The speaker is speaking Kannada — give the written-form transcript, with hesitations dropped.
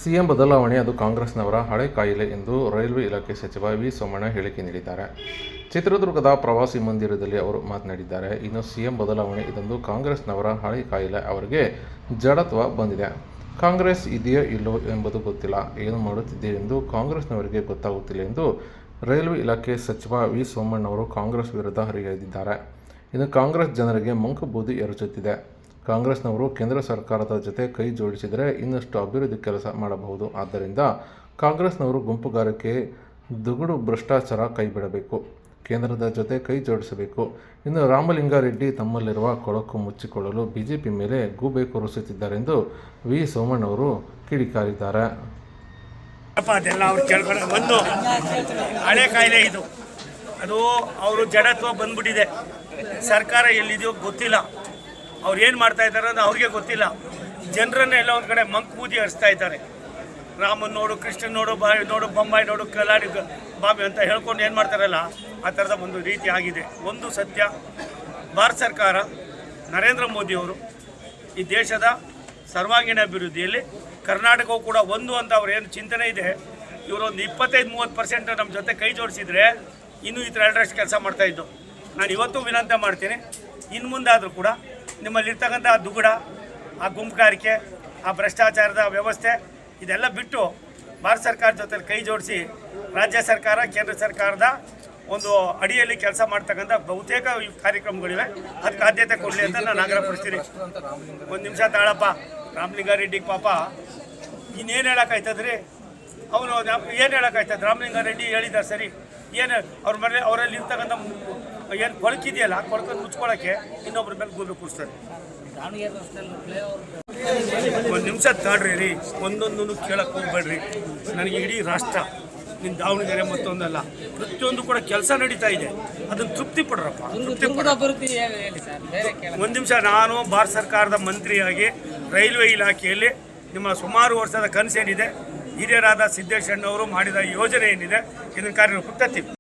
ಸಿಎಂ ಬದಲಾವಣೆ ಅದು ಕಾಂಗ್ರೆಸ್ನವರ ಹಳೆ ಕಾಯಿಲೆ ಎಂದು ರೈಲ್ವೆ ಇಲಾಖೆ ಸಚಿವ ವಿ ಸೋಮಣ್ಣ ಹೇಳಿಕೆ ನೀಡಿದ್ದಾರೆ. ಚಿತ್ರದುರ್ಗದ ಪ್ರವಾಸಿ ಮಂದಿರದಲ್ಲಿ ಅವರು ಮಾತನಾಡಿದ್ದಾರೆ. ಇನ್ನು ಸಿಎಂ ಬದಲಾವಣೆ ಇದೊಂದು ಕಾಂಗ್ರೆಸ್ನವರ ಹಳೆ ಕಾಯಿಲೆ. ಅವರಿಗೆ ಜಡತ್ವ ಬಂದಿದೆ. ಕಾಂಗ್ರೆಸ್ ಇದೆಯೋ ಇಲ್ಲವೋ ಎಂಬುದು ಗೊತ್ತಿಲ್ಲ. ಏನು ಮಾಡುತ್ತಿದೆ ಎಂದು ಕಾಂಗ್ರೆಸ್ನವರಿಗೆ ಗೊತ್ತಾಗುತ್ತಿಲ್ಲ ಎಂದು ರೈಲ್ವೆ ಇಲಾಖೆ ಸಚಿವ ವಿ ಸೋಮಣ್ಣವರು ಕಾಂಗ್ರೆಸ್ ವಿರುದ್ಧ ಹರಿಹಾಯ್ದಿದ್ದಾರೆ. ಇನ್ನು ಕಾಂಗ್ರೆಸ್ ಜನರಿಗೆ ಮಂಕು ಬೂದಿ ಎರಚುತ್ತಿದೆ. ಕಾಂಗ್ರೆಸ್ನವರು ಕೇಂದ್ರ ಸರ್ಕಾರದ ಜೊತೆ ಕೈ ಜೋಡಿಸಿದರೆ ಇನ್ನಷ್ಟು ಅಭಿವೃದ್ಧಿ ಕೆಲಸ ಮಾಡಬಹುದು. ಆದ್ದರಿಂದ ಕಾಂಗ್ರೆಸ್ನವರು ಗುಂಪುಗಾರಿಕೆ, ದುಗುಡು ಭ್ರಷ್ಟಾಚಾರ ಕೈಬಿಡಬೇಕು. ಕೇಂದ್ರದ ಜೊತೆ ಕೈ ಜೋಡಿಸಬೇಕು. ಇನ್ನು ರಾಮಲಿಂಗಾರೆಡ್ಡಿ ತಮ್ಮಲ್ಲಿರುವ ಕೊಳಕು ಮುಚ್ಚಿಕೊಳ್ಳಲು ಬಿಜೆಪಿ ಮೇಲೆ ಗೂಬೆ ಕೂರಿಸುತ್ತಿದ್ದಾರೆಂದು ವಿ ಸೋಮಣ್ಣವರು ಕಿಡಿಕಾರಿದ್ದಾರೆ. ಅದೆಲ್ಲ ಅವ್ರು ಕೇಳ್ಕೊಂಡು ಒಂದು ಹಳೆ ಕಾಯಿಲೆ ಇದು. ಅದು ಅವರು ಜಡತ್ವ ಬಂದ್ಬಿಟ್ಟಿದೆ. ಸರ್ಕಾರ ಎಲ್ಲಿದೆಯೋ ಗೊತ್ತಿಲ್ಲ. ಅವ್ರು ಏನು ಮಾಡ್ತಾ ಇದ್ದಾರೆ ಅನ್ನೋದು ಅವ್ರಿಗೆ ಗೊತ್ತಿಲ್ಲ. ಜನರನ್ನ ಎಲ್ಲ ಒಂದು ಕಡೆ ಮಂಕ್ ಬೂದಿ ಹರಿಸ್ತಾ ಇದ್ದಾರೆ. ರಾಮನ್ ನೋಡು, ಕೃಷ್ಣನ್ ನೋಡು, ಬೊಂಬಾಯಿ ನೋಡು, ಕಲಾಡಿ ಬಾಬಿ ಅಂತ ಹೇಳ್ಕೊಂಡು ಏನು ಮಾಡ್ತಾರಲ್ಲ, ಆ ಥರದ ಒಂದು ರೀತಿ ಆಗಿದೆ. ಒಂದು ಸತ್ಯ, ಭಾರತ ಸರ್ಕಾರ ನರೇಂದ್ರ ಮೋದಿಯವರು ಈ ದೇಶದ ಸರ್ವಾಂಗೀಣ ಅಭಿವೃದ್ಧಿಯಲ್ಲಿ ಕರ್ನಾಟಕವು ಕೂಡ ಒಂದು ಅಂತ ಅವ್ರು ಏನು ಚಿಂತನೆ ಇದೆ. ಇವರೊಂದು 25-30% ನಮ್ಮ ಜೊತೆ ಕೈ ಜೋಡಿಸಿದರೆ ಇನ್ನೂ ಈ ಥರ 2% ಕೆಲಸ ಮಾಡ್ತಾಯಿದ್ದು. ನಾನು ಇವತ್ತು ವಿನಂತಿ ಮಾಡ್ತೀನಿ, ಇನ್ನು ಮುಂದಾದರೂ ಕೂಡ ನಿಮ್ಮಲ್ಲಿರ್ತಕ್ಕಂಥ ಆ ದುಗುಡ, ಆ ಗುಂಪುಗಾರಿಕೆ, ಆ ಭ್ರಷ್ಟಾಚಾರದ ವ್ಯವಸ್ಥೆ ಇದೆಲ್ಲ ಬಿಟ್ಟು ಭಾರತ ಸರ್ಕಾರ ಜೊತೆ ಕೈ ಜೋಡಿಸಿ ರಾಜ್ಯ ಸರ್ಕಾರ, ಕೇಂದ್ರ ಸರ್ಕಾರದ ಒಂದು ಅಡಿಯಲ್ಲಿ ಕೆಲಸ ಮಾಡ್ತಕ್ಕಂಥ ಬಹುತೇಕ ಕಾರ್ಯಕ್ರಮಗಳಿವೆ. ಅದಕ್ಕೆ ಆದ್ಯತೆ ಕೊಡಲಿ ಅಂತ ನಾನು ಆಗ್ರಹಪಡಿಸ್ತೀನಿ. ಒಂದು ನಿಮಿಷ ತಾಳಪ್ಪ. ರಾಮಲಿಂಗಾರೆಡ್ಡಿಗೆ ಪಾಪ ಇನ್ನೇನು ಹೇಳೋಕ್ಕಾಯ್ತದ್ರಿ? ಅವನು ಏನು ಹೇಳೋಕ್ಕಾಯ್ತದೆ? ರಾಮಲಿಂಗಾರೆಡ್ಡಿ ಹೇಳಿದ್ದಾರೆ ಸರಿ. ಏನು ಅವ್ರ ಮೇಲೆ ಅವರಲ್ಲಿ ಇರ್ತಕ್ಕಂಥ ಏನು ಕೊಳಕಿದೆಯಲ್ಲ, ಆ ಕೊಳಕನ್ನು ಮುಚ್ಕೊಳ್ಳೋಕ್ಕೆ ಇನ್ನೊಬ್ಬರ ಮೇಲೆ ಗೂಬೆ ಕೂರಿಸ್ತಾರೆ. ಒಂದು ನಿಮಿಷ ತಾಡ್ರಿ ರೀ, ಒಂದೊಂದನ್ನು ಕೇಳಕ್ಕೆ ಹೋಗ್ಬೇಡ್ರಿ. ನನಗೆ ಇಡೀ ರಾಷ್ಟ್ರ, ನಿನ್ನ ದಾವಣಗೆರೆ ಮತ್ತೊಂದಲ್ಲ, ಪ್ರತಿಯೊಂದು ಕೂಡ ಕೆಲಸ ನಡೀತಾ ಇದೆ. ಅದನ್ನು ತೃಪ್ತಿ ಪಡ್ರಪ್ಪ. ಒಂದು ನಿಮಿಷ. ನಾನು ಭಾರತ ಸರ್ಕಾರದ ಮಂತ್ರಿಯಾಗಿ ರೈಲ್ವೆ ಇಲಾಖೆಯಲ್ಲಿ ನಿಮ್ಮ ಸುಮಾರು ವರ್ಷದ ಕನಸೇನಿದೆ, ಹಿರಿಯರಾದ ಸಿದ್ದೇಶಣ್ಣವರು ಮಾಡಿದ ಯೋಜನೆ ಏನಿದೆ, ಇದನ್ನು ಕಾರ್ಯರೂಪಕ್ಕೆ ತರ್ತೀವಿ.